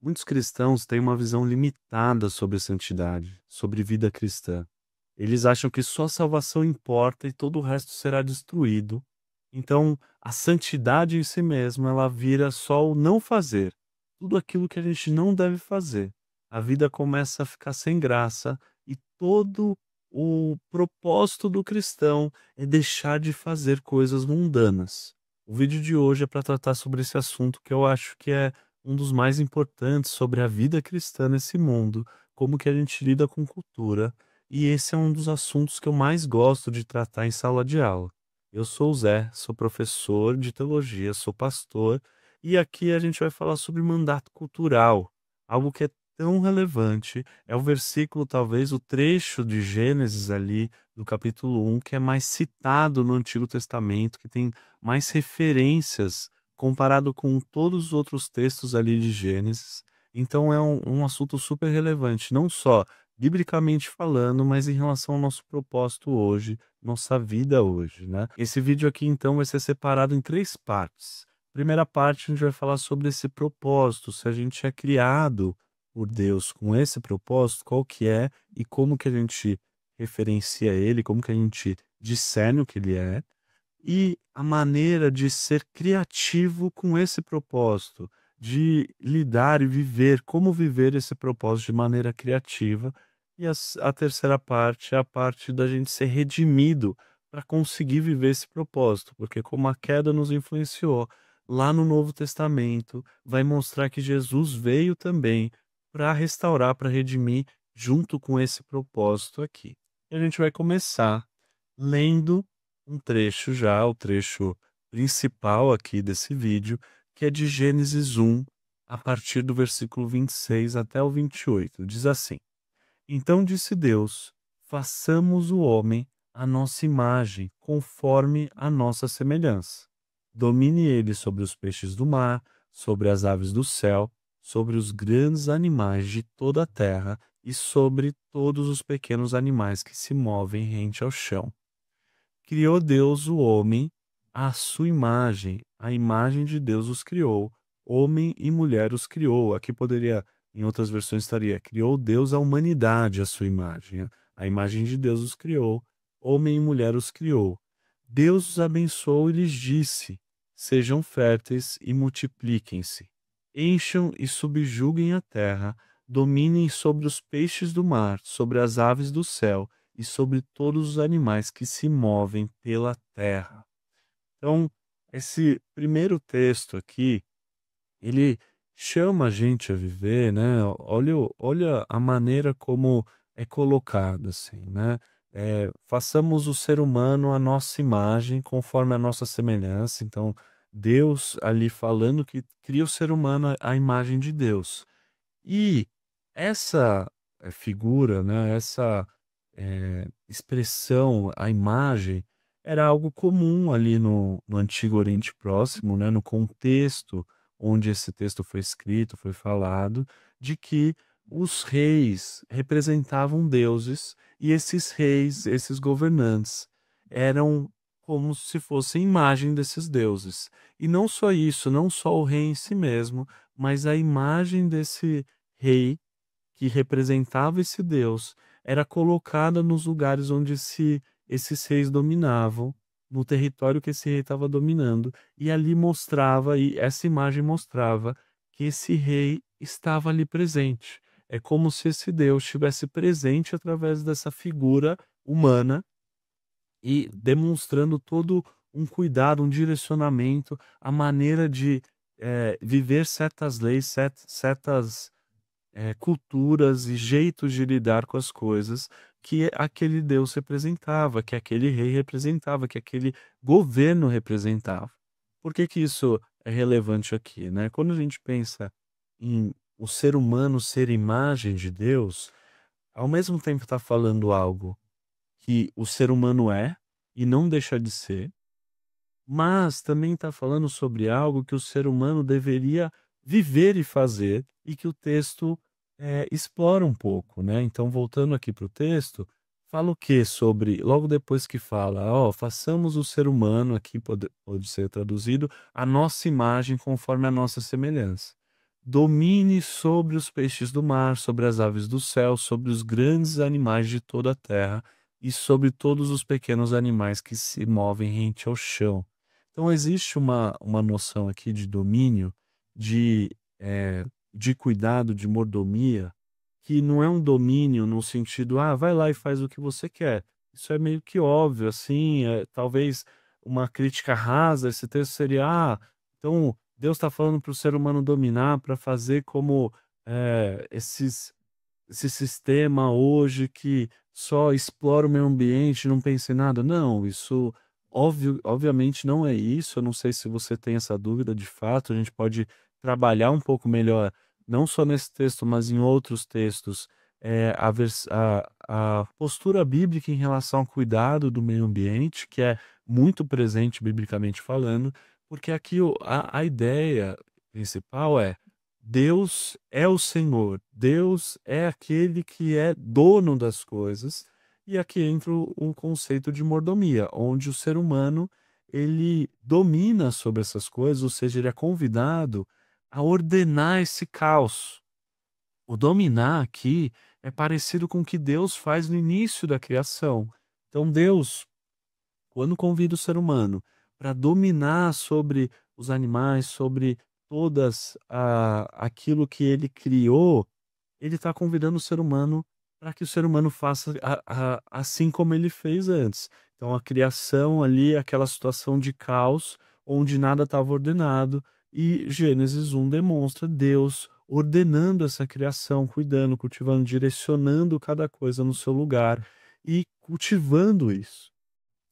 Muitos cristãos têm uma visão limitada sobre santidade, sobre vida cristã. Eles acham que só a salvação importa e todo o resto será destruído. Então, a santidade em si mesma, ela vira só o não fazer. Tudo aquilo que a gente não deve fazer. A vida começa a ficar sem graça e todo o propósito do cristão é deixar de fazer coisas mundanas. O vídeo de hoje é para tratar sobre esse assunto que eu acho que é um dos mais importantes sobre a vida cristã nesse mundo, como que a gente lida com cultura, e esse é um dos assuntos que eu mais gosto de tratar em sala de aula. Eu sou o Zé, sou professor de teologia, sou pastor, e aqui a gente vai falar sobre mandato cultural, algo que é tão relevante, é o versículo, talvez o trecho de Gênesis ali, do capítulo 1, que é mais citado no Antigo Testamento, que tem mais referências comparado com todos os outros textos ali de Gênesis. Então é um assunto super relevante, não só biblicamente falando, mas em relação ao nosso propósito hoje, nossa vida hoje, né. Esse vídeo aqui então vai ser separado em 3 partes. Primeira parte a gente vai falar sobre esse propósito, se a gente é criado por Deus com esse propósito, qual que é e como que a gente referencia ele, como que a gente discerne o que ele é. E a maneira de ser criativo com esse propósito, de lidar e viver, como viver esse propósito de maneira criativa. E a terceira parte é a parte da gente ser redimido para conseguir viver esse propósito, porque como a queda nos influenciou, lá no Novo Testamento vai mostrar que Jesus veio também para restaurar, para redimir, junto com esse propósito aqui. E a gente vai começar lendo um trecho já, o trecho principal aqui desse vídeo, que é de Gênesis 1, a partir do versículo 26 até o 28. Diz assim: Então disse Deus: Façamos o homem à nossa imagem, conforme a nossa semelhança. Domine ele sobre os peixes do mar, sobre as aves do céu, sobre os grandes animais de toda a terra e sobre todos os pequenos animais que se movem rente ao chão. Criou Deus o homem à sua imagem, a imagem de Deus os criou, homem e mulher os criou. Aqui poderia, em outras versões estaria, criou Deus a humanidade à sua imagem, a imagem de Deus os criou, homem e mulher os criou. Deus os abençoou e lhes disse: Sejam férteis e multipliquem-se, encham e subjuguem a terra, dominem sobre os peixes do mar, sobre as aves do céu e sobre todos os animais que se movem pela terra. Então, esse primeiro texto aqui, ele chama a gente a viver, né? Olha a maneira como é colocado, assim, né? Façamos o ser humano à nossa imagem, conforme a nossa semelhança. Então, Deus ali falando que cria o ser humano à imagem de Deus. E essa, figura, né, essa, expressão, a imagem, era algo comum ali no Antigo Oriente Próximo, né, no contexto onde esse texto foi escrito, foi falado, de que os reis representavam deuses e esses reis, esses governantes, eram como se fossem imagem desses deuses. E não só isso, não só o rei em si mesmo, mas a imagem desse rei que representava esse deus era colocada nos lugares onde esses reis dominavam, no território que esse rei estava dominando, e ali mostrava, e essa imagem mostrava que esse rei estava ali presente. É como se esse deus estivesse presente através dessa figura humana e demonstrando todo um cuidado, um direcionamento, a maneira de viver certas leis, certas culturas e jeitos de lidar com as coisas que aquele Deus representava, que aquele rei representava, que aquele governo representava. Por que que isso é relevante aqui, né? Quando a gente pensa em o ser humano ser imagem de Deus, ao mesmo tempo está falando algo que o ser humano é e não deixa de ser, mas também está falando sobre algo que o ser humano deveria viver e fazer, e que o texto, explora um pouco, né. Então voltando aqui para o texto, fala o quê sobre logo depois que fala: "Ó, façamos o ser humano", aqui pode ser traduzido, "a nossa imagem conforme a nossa semelhança". domine sobre os peixes do mar, sobre as aves do céu, sobre os grandes animais de toda a terra e sobre todos os pequenos animais que se movem rente ao chão. Então existe uma noção aqui de domínio, de, de cuidado, de mordomia, que não é um domínio no sentido: "Ah, vai lá e faz o que você quer". Isso é meio que óbvio, assim, talvez uma crítica rasa a esse texto seria: "Ah, então Deus está falando para o ser humano dominar, para fazer como, esse sistema hoje que só explora o meio ambiente, não pensa em nada". Não, isso obviamente não é isso. Eu não sei se você tem essa dúvida de fato, a gente pode trabalhar um pouco melhor, não só nesse texto, mas em outros textos, a postura bíblica em relação ao cuidado do meio ambiente, que é muito presente biblicamente falando, porque aqui a ideia principal é: Deus é o Senhor, Deus é aquele que é dono das coisas, e aqui entra o conceito de mordomia, onde o ser humano ele domina sobre essas coisas, ou seja, ele é convidado a ordenar esse caos. O dominar aqui é parecido com o que Deus faz no início da criação. Então Deus, quando convida o ser humano para dominar sobre os animais, sobre todas aquilo que ele criou, ele está convidando o ser humano para que o ser humano faça assim como ele fez antes. Então a criação ali, aquela situação de caos, onde nada estava ordenado, e Gênesis 1 demonstra Deus ordenando essa criação, cuidando, cultivando, direcionando cada coisa no seu lugar e cultivando isso.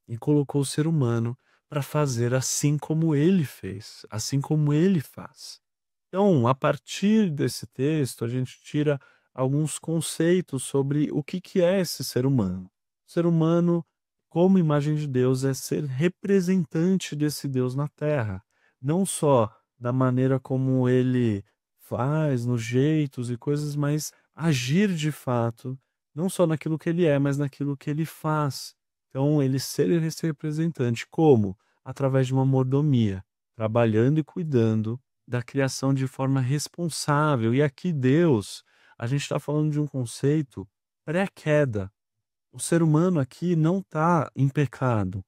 E colocou o ser humano para fazer assim como ele fez, assim como ele faz. Então, a partir desse texto, a gente tira alguns conceitos sobre o que que é esse ser humano. O ser humano, como imagem de Deus, é ser representante desse Deus na Terra. Não só da maneira como ele faz, nos jeitos e coisas, mas agir de fato, não só naquilo que ele é, mas naquilo que ele faz. Então, ele ser esse representante, como? Através de uma mordomia, trabalhando e cuidando da criação de forma responsável. E aqui Deus, a gente está falando de um conceito pré-queda. O ser humano aqui não está em pecado.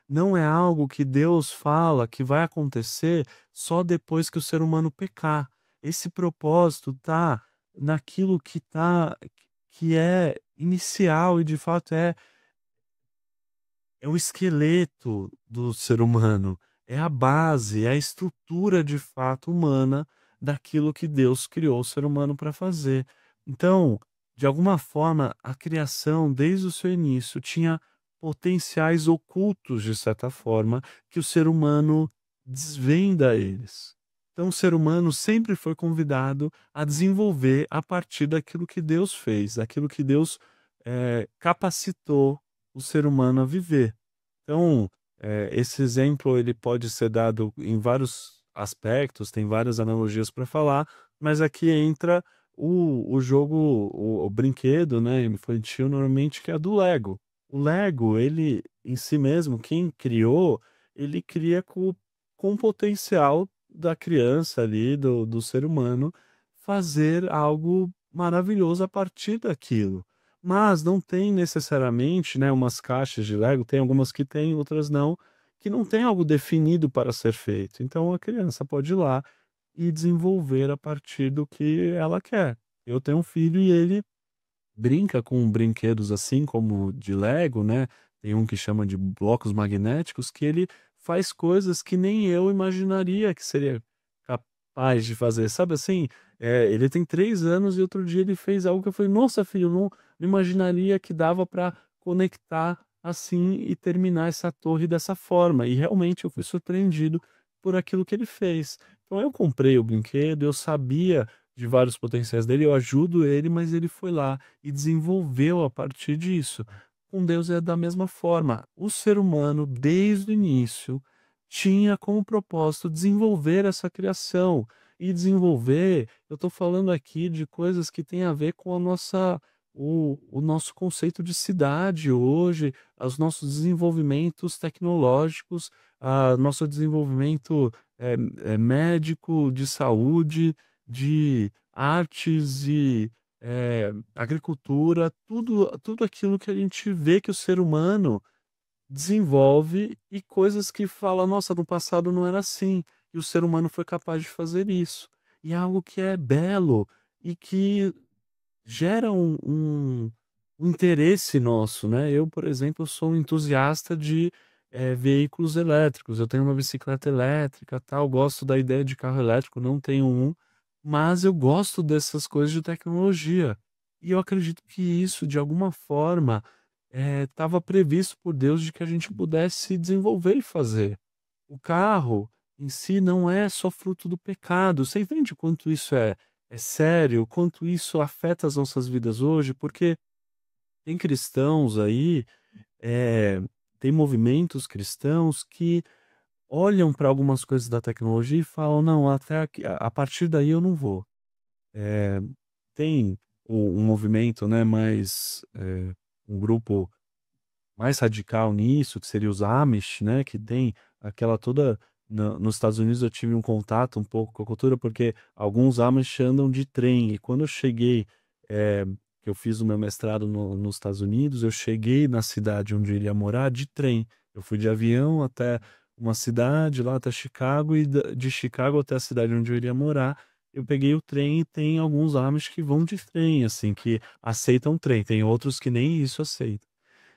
Não é algo que Deus fala que vai acontecer só depois que o ser humano pecar. Esse propósito está naquilo que é inicial e de fato é o esqueleto do ser humano, é a base, é a estrutura de fato humana daquilo que Deus criou o ser humano para fazer. Então, de alguma forma, a criação, desde o seu início, tinha potenciais ocultos, de certa forma, que o ser humano desvenda eles. Então, o ser humano sempre foi convidado a desenvolver a partir daquilo que Deus fez, daquilo que Deus capacitou o ser humano a viver. Então, esse exemplo ele pode ser dado em vários aspectos, tem várias analogias para falar, mas aqui entra o jogo, o brinquedo, né, infantil normalmente, que é do Lego. O Lego, ele em si mesmo, quem criou, ele cria com o potencial da criança ali, do ser humano, fazer algo maravilhoso a partir daquilo. Mas não tem necessariamente, né, umas caixas de Lego, tem algumas que têm, outras não, que não tem algo definido para ser feito. Então a criança pode ir lá e desenvolver a partir do que ela quer. Eu tenho um filho e ele brinca com brinquedos assim como de Lego, né, tem um que chama de blocos magnéticos, que ele faz coisas que nem eu imaginaria que seria capaz de fazer, sabe assim? Ele tem 3 anos e outro dia ele fez algo que eu falei: "Nossa filho, não imaginaria que dava para conectar assim e terminar essa torre dessa forma", e realmente eu fui surpreendido por aquilo que ele fez. Então eu comprei o brinquedo, eu sabia de vários potenciais dele, eu ajudo ele, mas ele foi lá e desenvolveu a partir disso. Com Deus é da mesma forma. O ser humano, desde o início, tinha como propósito desenvolver essa criação. E desenvolver, eu estou falando aqui de coisas que têm a ver com o nosso conceito de cidade hoje, os nossos desenvolvimentos tecnológicos, nosso desenvolvimento médico, de saúde. de artes e, agricultura, tudo aquilo que a gente vê que o ser humano desenvolve e coisas que fala: "Nossa, no passado não era assim", e o ser humano foi capaz de fazer isso. E é algo que é belo e que gera um interesse nosso, né. Eu, por exemplo, sou um entusiasta de, veículos elétricos. Eu tenho uma bicicleta elétrica, tal, gosto da ideia de carro elétrico, não tenho um, mas eu gosto dessas coisas de tecnologia. E eu acredito que isso, de alguma forma, estava previsto por Deus de que a gente pudesse desenvolver e fazer. O carro em si não é só fruto do pecado. Você entende o quanto isso é sério, o quanto isso afeta as nossas vidas hoje? Porque tem cristãos aí, eh, tem movimentos cristãos que olham para algumas coisas da tecnologia e falam: "Não, até aqui a partir daí eu não vou". Eh, tem um movimento, né, mais, um grupo mais radical nisso, que seria os Amish, né, que tem aquela toda nos Estados Unidos eu tive um contato um pouco com a cultura, porque alguns Amish andam de trem, e quando eu cheguei, eh, que eu fiz o meu mestrado nos Estados Unidos, eu cheguei na cidade onde eu iria morar de trem. Eu fui de avião até uma cidade, lá até Chicago, e de Chicago até a cidade onde eu iria morar, eu peguei o trem e tem alguns Amish que vão de trem, assim, que aceitam trem, tem outros que nem isso aceitam.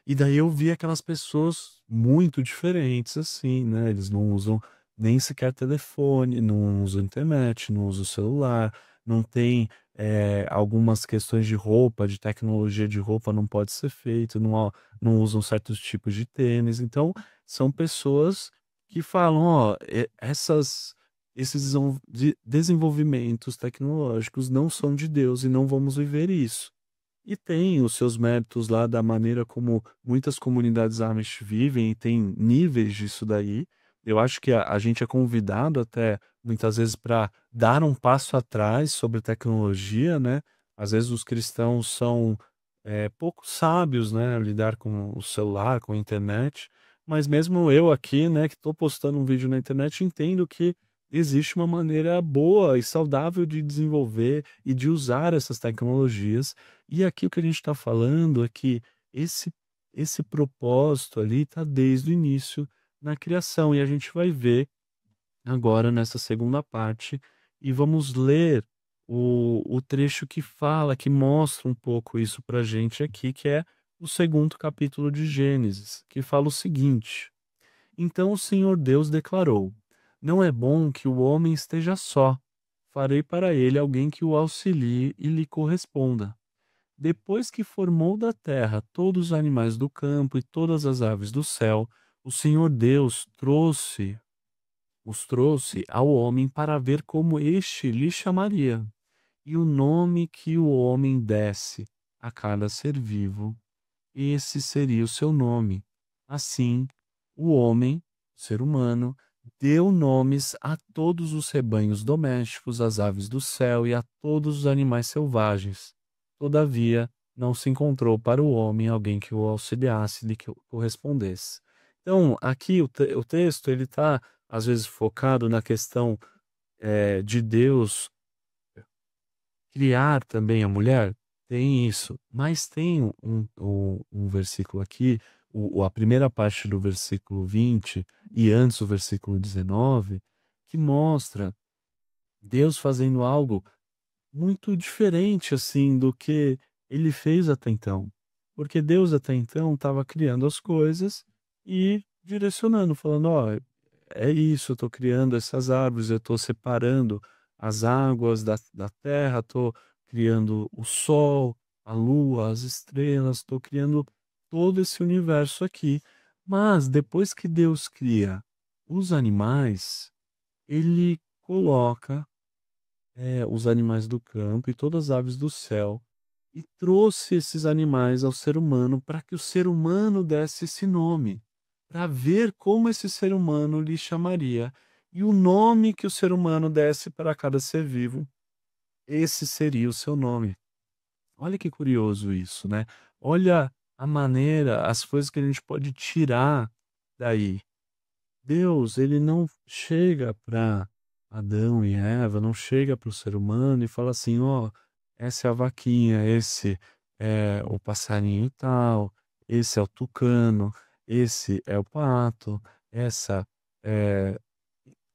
E daí eu vi aquelas pessoas muito diferentes, assim, né, eles não usam nem sequer telefone, não usam internet, não usam celular, não tem, algumas questões de roupa, de tecnologia de roupa não pode ser feito, não usam certos tipos de tênis, então são pessoas que falam: "Ó, esses desenvolvimentos tecnológicos não são de Deus e não vamos viver isso". E tem os seus méritos lá da maneira como muitas comunidades Amish vivem e tem níveis disso daí. Eu acho que a gente é convidado até muitas vezes para dar um passo atrás sobre tecnologia, né. Às vezes os cristãos são, pouco sábios, né, a lidar com o celular, com a internet, mas mesmo eu aqui, né, que estou postando um vídeo na internet, entendo que existe uma maneira boa e saudável de desenvolver e de usar essas tecnologias, e aqui o que a gente está falando é que esse esse propósito ali está desde o início na criação, e a gente vai ver agora nessa segunda parte, e vamos ler o trecho que fala, que mostra um pouco isso pra gente aqui, que é o segundo capítulo de Gênesis, que fala o seguinte: "Então o Senhor Deus declarou: Não é bom que o homem esteja só. Farei para ele alguém que o auxilie e lhe corresponda. Depois que formou da terra todos os animais do campo e todas as aves do céu, o Senhor Deus os trouxe ao homem para ver como este lhe chamaria. E o nome que o homem desse a cada ser vivo, esse seria o seu nome. Assim, o homem, o ser humano, deu nomes a todos os rebanhos domésticos, às aves do céu e a todos os animais selvagens. Todavia, não se encontrou para o homem alguém que o auxiliasse e lhe correspondesse. Então, aqui o texto ele está às vezes focado na questão de Deus criar também a mulher, tem isso, mas tem um versículo aqui, a primeira parte do versículo 20 e antes o versículo 19, que mostra Deus fazendo algo muito diferente, assim, do que ele fez até então. Porque Deus até então estava criando as coisas e direcionando, falando: "Ó, é isso, eu estou criando essas árvores, eu estou separando as águas da terra, estou criando o sol, a lua, as estrelas, estou criando todo esse universo aqui". Mas depois que Deus cria os animais, ele coloca, os animais do campo e todas as aves do céu, e trouxe esses animais ao ser humano para que o ser humano desse esse nome, para ver como esse ser humano lhe chamaria. E o nome que o ser humano desse para cada ser vivo, esse seria o seu nome. Olha que curioso isso, né? Olha a maneira, as coisas que a gente pode tirar daí. Deus, ele não chega para Adão e Eva, não chega para o ser humano e fala assim: "Ó, essa é a vaquinha, esse é o passarinho tal, esse é o tucano, esse é o pato, essa é",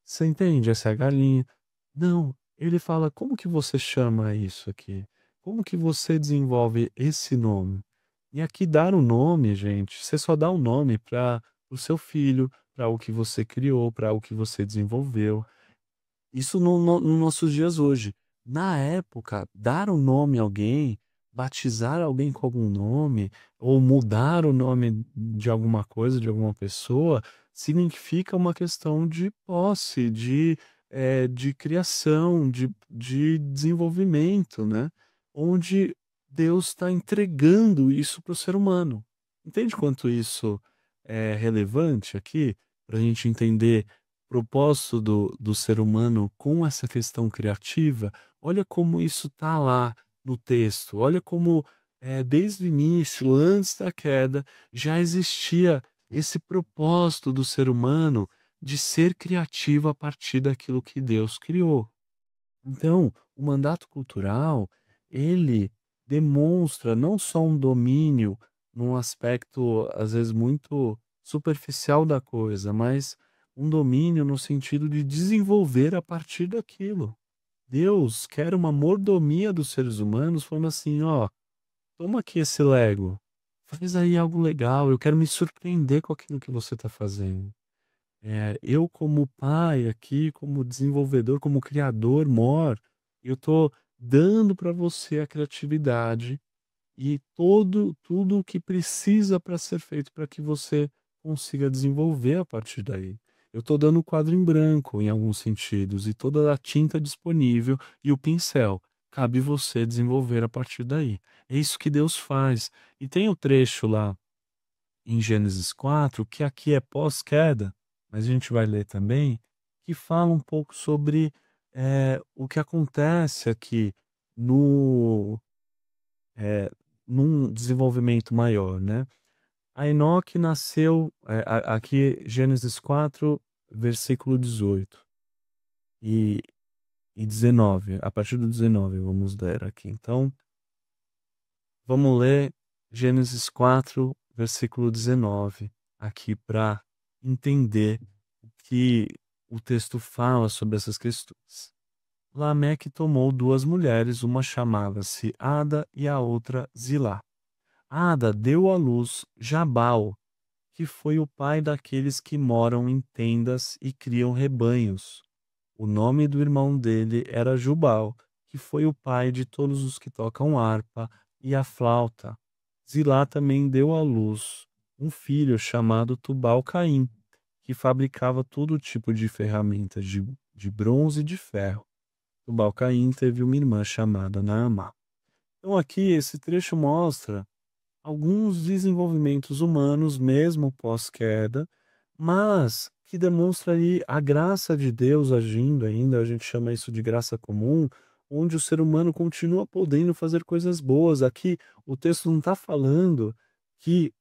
você entende? "Essa é a galinha". Não, ele fala: "Como que você chama isso aqui? Como que você desenvolve esse nome?". E aqui dar um nome, gente, você só dá um nome para o seu filho, para o que você criou, para o que você desenvolveu. Isso no nos nossos dias hoje. Na época, dar um nome a alguém, batizar alguém com algum nome, ou mudar o nome de alguma coisa, de alguma pessoa, significa uma questão de posse, de criação, de desenvolvimento, né, onde Deus está entregando isso para o ser humano. Entende quanto isso é relevante aqui, para a gente entender propósito do ser humano com essa questão criativa, olha como isso tá lá no texto, olha como, desde o início, antes da queda, já existia esse propósito do ser humano de ser criativo a partir daquilo que Deus criou. Então, o mandato cultural, ele demonstra não só um domínio num aspecto, às vezes, muito superficial da coisa, mas um domínio no sentido de desenvolver a partir daquilo. Deus quer uma mordomia dos seres humanos, falando assim: ó, toma aqui esse Lego, faz aí algo legal, eu quero me surpreender com aquilo que você está fazendo. Eu como pai aqui, como desenvolvedor, como criador mor, eu tô dando para você a criatividade e tudo o que precisa para ser feito para que você consiga desenvolver a partir daí. Eu tô dando o quadro em branco em alguns sentidos e toda a tinta disponível e o pincel. Cabe você desenvolver a partir daí. É isso que Deus faz. E tem o trecho lá em Gênesis 4, que aqui é pós-queda, mas a gente vai ler também, que fala um pouco sobre, o que acontece aqui no, eh, num desenvolvimento maior, né. A Enoque nasceu, aqui Gênesis 4, versículo 18 e 19, a partir do 19 vamos ler aqui. Então, vamos ler Gênesis 4, versículo 19, aqui para entender o que o texto fala sobre essas questões. Lameque tomou duas mulheres, uma chamava-se Ada e a outra Zilá. Ada deu à luz Jabal, que foi o pai daqueles que moram em tendas e criam rebanhos. O nome do irmão dele era Jubal, que foi o pai de todos os que tocam harpa e a flauta. Zilá também deu à luz um filho chamado Tubal-Caim, que fabricava todo tipo de ferramentas de bronze e de ferro. Tubal-Caim teve uma irmã chamada Naamá. Então aqui esse trecho mostra alguns desenvolvimentos humanos mesmo pós-queda, mas que demonstra aí a graça de Deus agindo ainda, a gente chama isso de graça comum, onde o ser humano continua podendo fazer coisas boas. Aqui o texto não está falando que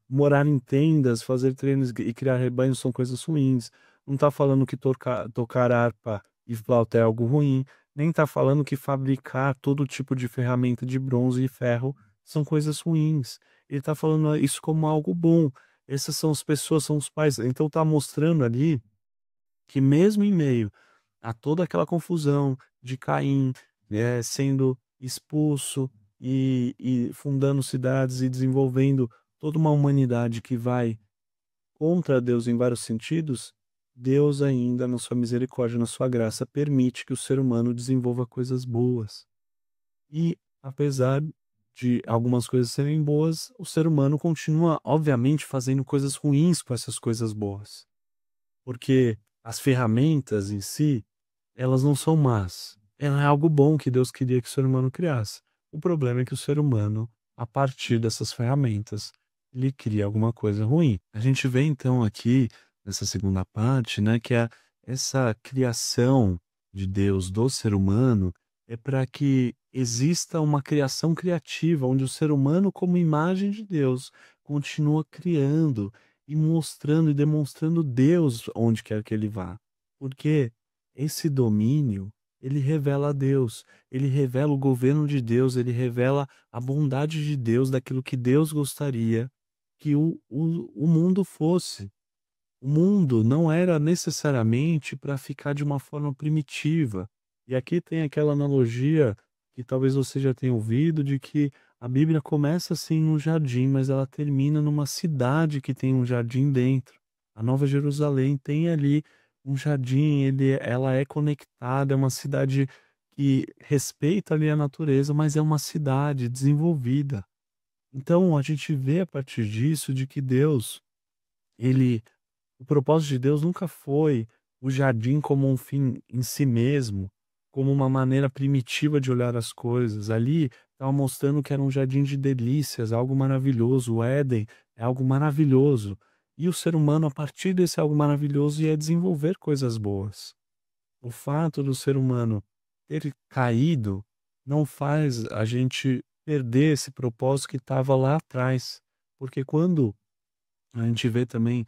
morar em tendas, fazer treinos e criar rebanhos são coisas ruins. Não está falando que tocar harpa e flauta é algo ruim. Nem está falando que fabricar todo tipo de ferramenta de bronze e ferro são coisas ruins. Ele está falando isso como algo bom. Essas são as pessoas, são os pais. Então está mostrando ali que mesmo em meio a toda aquela confusão de Caim, sendo expulso e fundando cidades e desenvolvendo toda uma humanidade que vai contra Deus em vários sentidos, Deus ainda, na sua misericórdia, na sua graça, permite que o ser humano desenvolva coisas boas. E, apesar de algumas coisas serem boas, o ser humano continua, obviamente, fazendo coisas ruins com essas coisas boas. Porque as ferramentas em si, elas não são más. Ela é algo bom que Deus queria que o ser humano criasse. O problema é que o ser humano, a partir dessas ferramentas, ele cria alguma coisa ruim. A gente vê então aqui, nessa segunda parte, né, que essa criação de Deus do ser humano é para que exista uma criação criativa, onde o ser humano, como imagem de Deus, continua criando e mostrando e demonstrando Deus onde quer que ele vá. Porque esse domínio, ele revela a Deus, ele revela o governo de Deus, ele revela a bondade de Deus, daquilo que Deus gostaria que o mundo fosse. O mundo não era necessariamente para ficar de uma forma primitiva. E aqui tem aquela analogia que talvez você já tenha ouvido, de que a Bíblia começa assim num jardim, mas ela termina numa cidade que tem um jardim dentro. A Nova Jerusalém tem ali um jardim, ela é conectada, é uma cidade que respeita ali a natureza, mas é uma cidade desenvolvida. Então a gente vê a partir disso de que Deus, ele o propósito de Deus nunca foi o jardim como um fim em si mesmo, como uma maneira primitiva de olhar as coisas. Ali estava mostrando que era um jardim de delícias, algo maravilhoso. O Éden é algo maravilhoso. E o ser humano, a partir desse algo maravilhoso, ia desenvolver coisas boas. O fato do ser humano ter caído não faz a gente perder esse propósito que estava lá atrás. Porque quando a gente vê também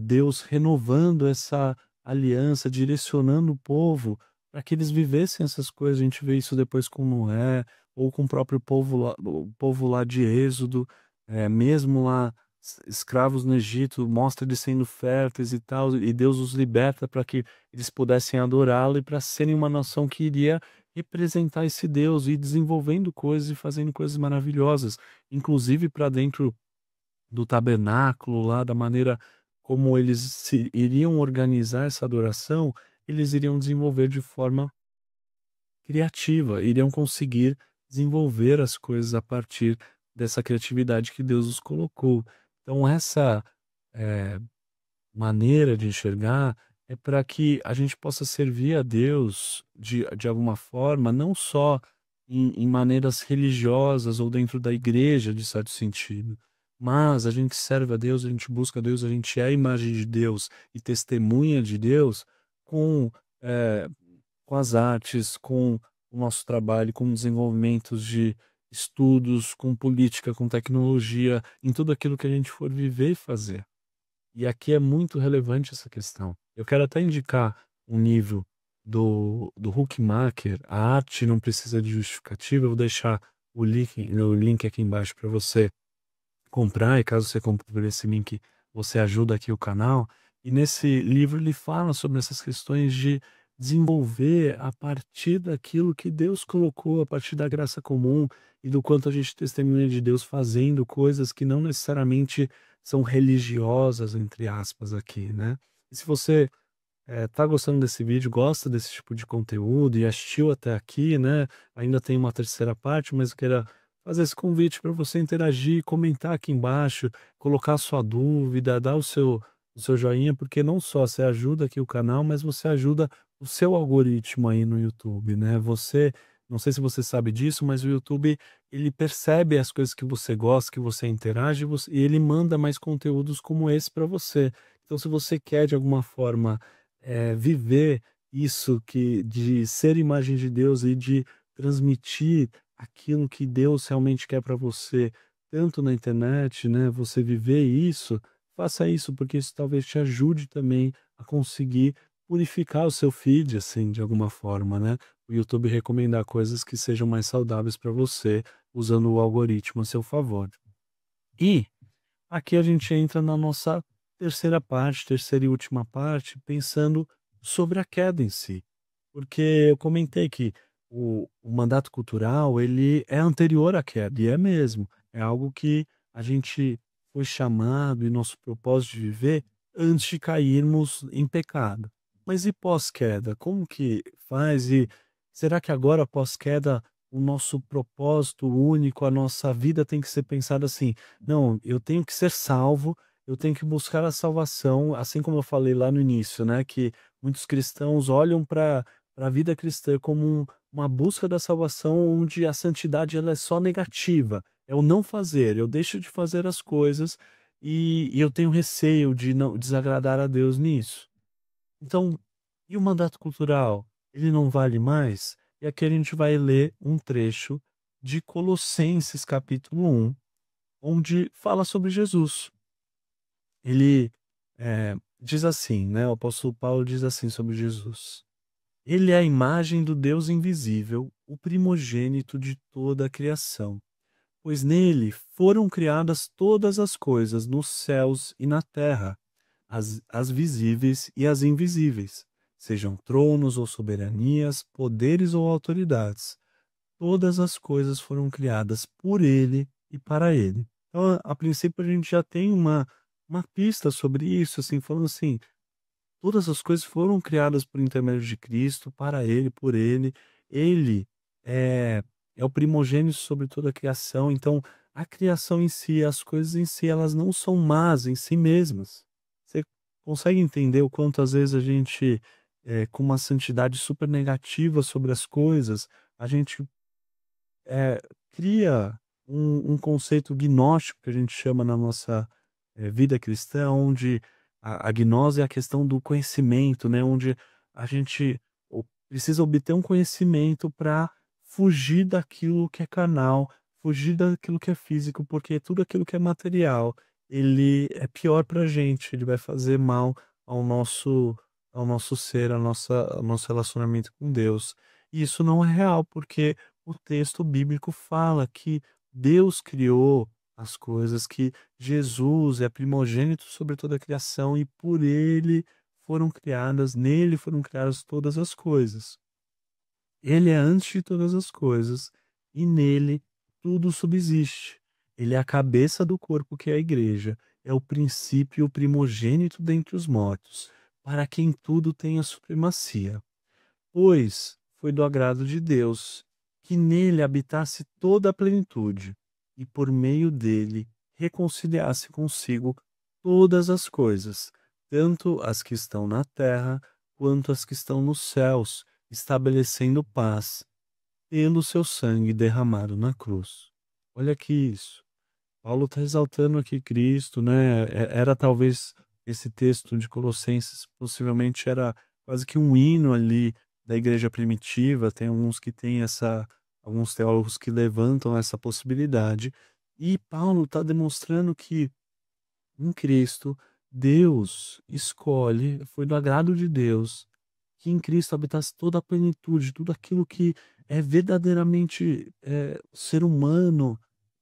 Deus renovando essa aliança, direcionando o povo para que eles vivessem essas coisas. A gente vê isso depois com Noé, ou com o povo lá de Êxodo, mesmo lá escravos no Egito, mostra eles sendo férteis e tal, e Deus os liberta para que eles pudessem adorá-lo e para serem uma nação que iria representar esse Deus e desenvolvendo coisas e fazendo coisas maravilhosas, inclusive para dentro do tabernáculo lá, da maneira como eles se iriam organizar essa adoração, eles iriam desenvolver de forma criativa, iriam conseguir desenvolver as coisas a partir dessa criatividade que Deus os colocou. Então essa, eh, maneira de enxergar é para que a gente possa servir a Deus de alguma forma, não só em maneiras religiosas ou dentro da igreja, de certo sentido, mas a gente serve a Deus, a gente busca a Deus, a gente é a imagem de Deus e testemunha de Deus com, eh, com as artes, com o nosso trabalho, com desenvolvimentos de estudos, com política, com tecnologia, em tudo aquilo que a gente for viver e fazer. E aqui é muito relevante essa questão. Eu quero até indicar um livro do Huckmacher, A Arte Não Precisa de Justificativa. Eu vou deixar o link aqui embaixo para você comprar, e caso você compre por esse link, você ajuda aqui o canal. E nesse livro ele fala sobre essas questões de desenvolver a partir daquilo que Deus colocou, a partir da graça comum e do quanto a gente testemunha de Deus fazendo coisas que não necessariamente são religiosas, entre aspas, aqui, né? E se você tá gostando desse vídeo, gosta desse tipo de conteúdo e assistiu até aqui, né? Ainda tem uma terceira parte, mas eu queria fazer esse convite para você interagir, comentar aqui embaixo, colocar sua dúvida, dar o seu joinha, porque não só você ajuda aqui o canal, mas você ajuda o seu algoritmo aí no YouTube, né? Você, não sei se você sabe disso, mas o YouTube, ele percebe as coisas que você gosta, que você interage, e ele manda mais conteúdos como esse para você. Então, se você quer de alguma forma viver isso, que de ser imagem de Deus e de transmitir aquilo que Deus realmente quer para você, tanto na internet, né, você viver isso, faça isso, porque isso talvez te ajude também a conseguir purificar o seu feed, assim, de alguma forma, né? O YouTube recomendar coisas que sejam mais saudáveis para você, usando o algoritmo a seu favor. E aqui a gente entra na nossa terceira parte, terceira e última parte, pensando sobre a queda em si. Porque eu comentei que o mandato cultural, ele é anterior à queda, e é mesmo. É algo que a gente foi chamado e nosso propósito de viver antes de cairmos em pecado. Mas e pós-queda? Como que faz? E será que agora, pós-queda, o nosso propósito único, a nossa vida tem que ser pensada assim: não, eu tenho que ser salvo, eu tenho que buscar a salvação, assim como eu falei lá no início, né, que muitos cristãos olham para a vida cristã como uma busca da salvação onde a santidade ela é só negativa, é o não fazer, eu deixo de fazer as coisas e eu tenho receio de não desagradar a Deus nisso. Então, e o mandato cultural? Ele não vale mais? E aqui a gente vai ler um trecho de Colossenses capítulo 1, onde fala sobre Jesus. Ele, Diz assim, né, o apóstolo Paulo diz assim sobre Jesus: "Ele é a imagem do Deus invisível, o primogênito de toda a criação. Pois nele foram criadas todas as coisas nos céus e na terra, as visíveis e as invisíveis, sejam tronos ou soberanias, poderes ou autoridades. Todas as coisas foram criadas por ele e para ele." Então, a princípio, a gente já tem uma pista sobre isso, assim, falando assim: todas as coisas foram criadas por intermédio de Cristo, para Ele, por Ele. Ele é, é o primogênito sobre toda a criação. Então, a criação em si, as coisas em si, elas não são más em si mesmas. Você consegue entender o quanto às vezes a gente, com uma santidade super negativa sobre as coisas, a gente eh, cria um conceito gnóstico que a gente chama na nossa, vida cristã, onde a gnose é a questão do conhecimento, né, onde a gente precisa obter um conhecimento para fugir daquilo que é carnal, fugir daquilo que é físico, porque tudo aquilo que é material, ele é pior para a gente, ele vai fazer mal ao nosso ao nosso ser, ao nosso relacionamento com Deus. E isso não é real, porque o texto bíblico fala que Deus criou as coisas, que Jesus é primogênito sobre toda a criação e por ele foram criadas, nele foram criadas todas as coisas. Ele é antes de todas as coisas e nele tudo subsiste. Ele é a cabeça do corpo que é a igreja, é o princípio e o primogênito dentre os mortos, para quem tudo tem a supremacia. Pois foi do agrado de Deus que nele habitasse toda a plenitude, e por meio dele reconciliasse consigo todas as coisas, tanto as que estão na terra quanto as que estão nos céus, estabelecendo paz pelo seu sangue derramado na cruz. Olha aqui isso. Paulo está exaltando aqui Cristo, né? Era talvez esse texto de Colossenses, possivelmente era quase que um hino ali da igreja primitiva. Tem alguns que têm alguns teólogos que levantam essa possibilidade. E Paulo está demonstrando que em Cristo, Deus escolhe, foi do agrado de Deus, que em Cristo habitasse toda a plenitude, tudo aquilo que é verdadeiramente ser humano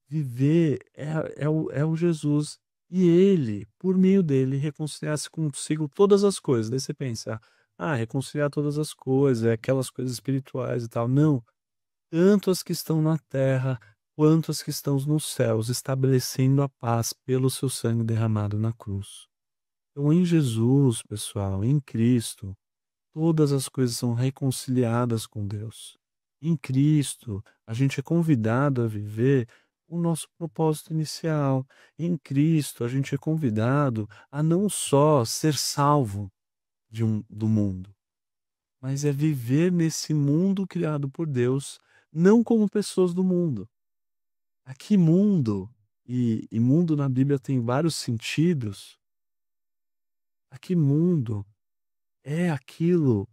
viver, é o Jesus. E ele, por meio dele, reconciliasse consigo todas as coisas. Daí você pensa, ah, reconciliar todas as coisas, é aquelas coisas espirituais e tal. Não, tanto as que estão na terra, quanto as que estão nos céus, estabelecendo a paz pelo seu sangue derramado na cruz. Então, em Jesus, pessoal, em Cristo, todas as coisas são reconciliadas com Deus. Em Cristo, a gente é convidado a viver o nosso propósito inicial. Em Cristo, a gente é convidado a não só ser salvo do mundo, mas é viver nesse mundo criado por Deus, não como pessoas do mundo. Aqui mundo, e mundo na Bíblia tem vários sentidos. Aqui mundo é aquilo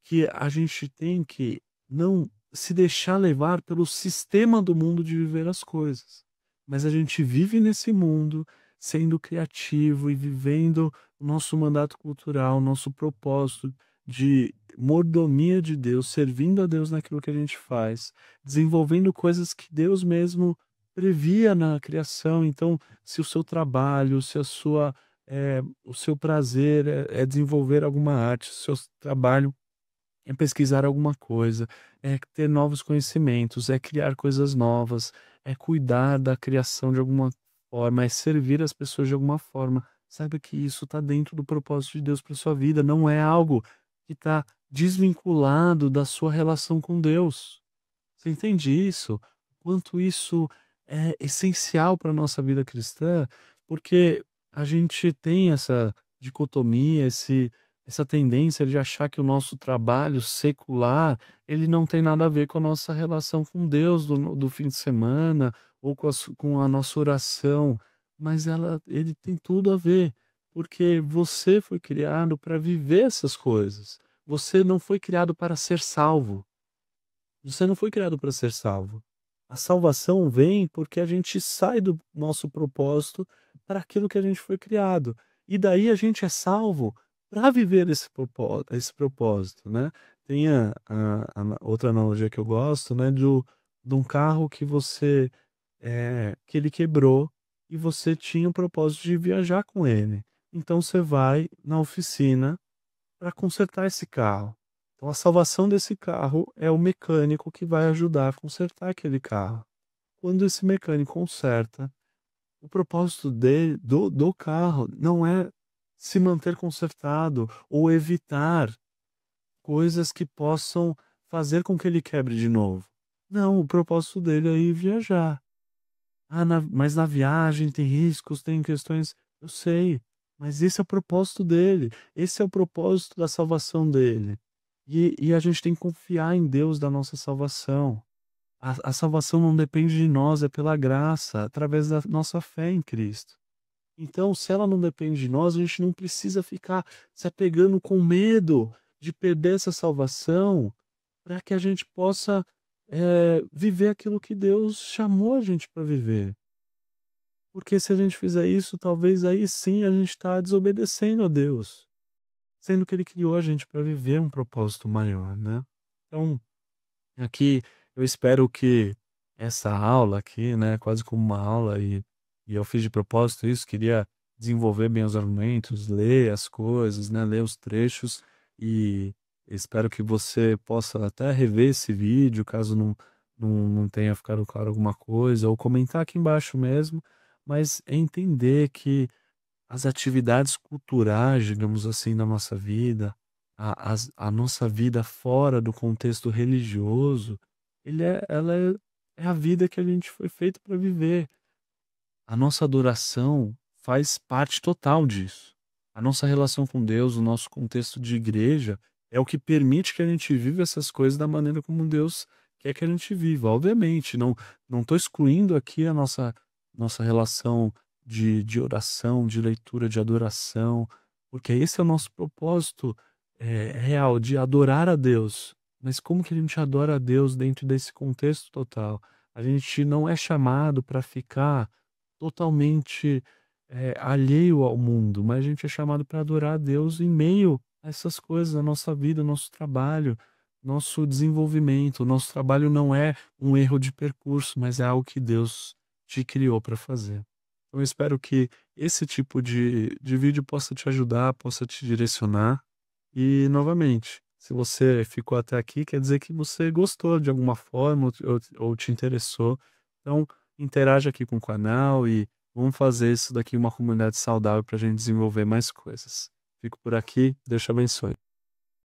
que a gente tem que não se deixar levar pelo sistema do mundo de viver as coisas. Mas a gente vive nesse mundo sendo criativo e vivendo o nosso mandato cultural, o nosso propósito de mordomia de Deus, servindo a Deus naquilo que a gente faz, desenvolvendo coisas que Deus mesmo previa na criação. Então, se o seu trabalho, se a sua, o seu prazer é desenvolver alguma arte, se o seu trabalho é pesquisar alguma coisa, é ter novos conhecimentos, é criar coisas novas, é cuidar da criação de alguma forma, é servir as pessoas de alguma forma. Saiba que isso está dentro do propósito de Deus para sua vida, não é algo que está desvinculado da sua relação com Deus. Você entende isso? Quanto isso é essencial para a nossa vida cristã, porque a gente tem essa dicotomia, essa tendência de achar que o nosso trabalho secular, ele não tem nada a ver com a nossa relação com Deus do fim de semana, ou com a nossa oração, mas ele tem tudo a ver, porque você foi criado para viver essas coisas. Você não foi criado para ser salvo. Você não foi criado para ser salvo. A salvação vem porque a gente sai do nosso propósito para aquilo que a gente foi criado. E daí a gente é salvo para viver esse propósito, né. Tem a outra analogia que eu gosto, né, de um carro que você, que ele quebrou e você tinha o propósito de viajar com ele. Então você vai na oficina para consertar esse carro. Então a salvação desse carro é o mecânico que vai ajudar a consertar aquele carro. Quando esse mecânico conserta, o propósito do carro não é se manter consertado ou evitar coisas que possam fazer com que ele quebre de novo. Não, o propósito dele é ir viajar. Ah, mas na viagem tem riscos, tem questões. Eu sei, mas esse é o propósito dele. Esse é o propósito da salvação dele. E a gente tem que confiar em Deus da nossa salvação. A salvação não depende de nós, é pela graça, através da nossa fé em Cristo. Então, se ela não depende de nós, a gente não precisa ficar se apegando com medo de perder essa salvação, para que a gente possa, viver aquilo que Deus chamou a gente para viver. Porque se a gente fizer isso, talvez aí sim a gente está desobedecendo a Deus, sendo que Ele criou a gente para viver um propósito maior, né. Então, aqui eu espero que essa aula aqui, né, quase como uma aula e eu fiz de propósito isso, queria desenvolver bem os argumentos, ler as coisas, né, ler os trechos e espero que você possa até rever esse vídeo, caso não tenha ficado claro alguma coisa, ou comentar aqui embaixo mesmo, mas entender que as atividades culturais, digamos assim, na nossa vida, a nossa vida fora do contexto religioso, ela é a vida que a gente foi feito para viver. A nossa adoração faz parte total disso. A nossa relação com Deus, o nosso contexto de igreja, é o que permite que a gente viva essas coisas da maneira como Deus quer que a gente viva. Obviamente, não estou excluindo aqui a nossa relação de oração, de leitura, de adoração, porque esse é o nosso propósito, real, de adorar a Deus. Mas como que a gente adora a Deus dentro desse contexto total? A gente não é chamado para ficar totalmente, alheio ao mundo, mas a gente é chamado para adorar a Deus em meio a essas coisas, a nossa vida, nosso trabalho, nosso desenvolvimento. O nosso trabalho não é um erro de percurso, mas é algo que Deus te criou para fazer. Então eu espero que esse tipo de vídeo possa te ajudar, possa te direcionar. E novamente, se você ficou até aqui, quer dizer que você gostou de alguma forma ou te interessou. Então, interaja aqui com o canal e vamos fazer isso daqui uma comunidade saudável para a gente desenvolver mais coisas. Fico por aqui, Deus te abençoe.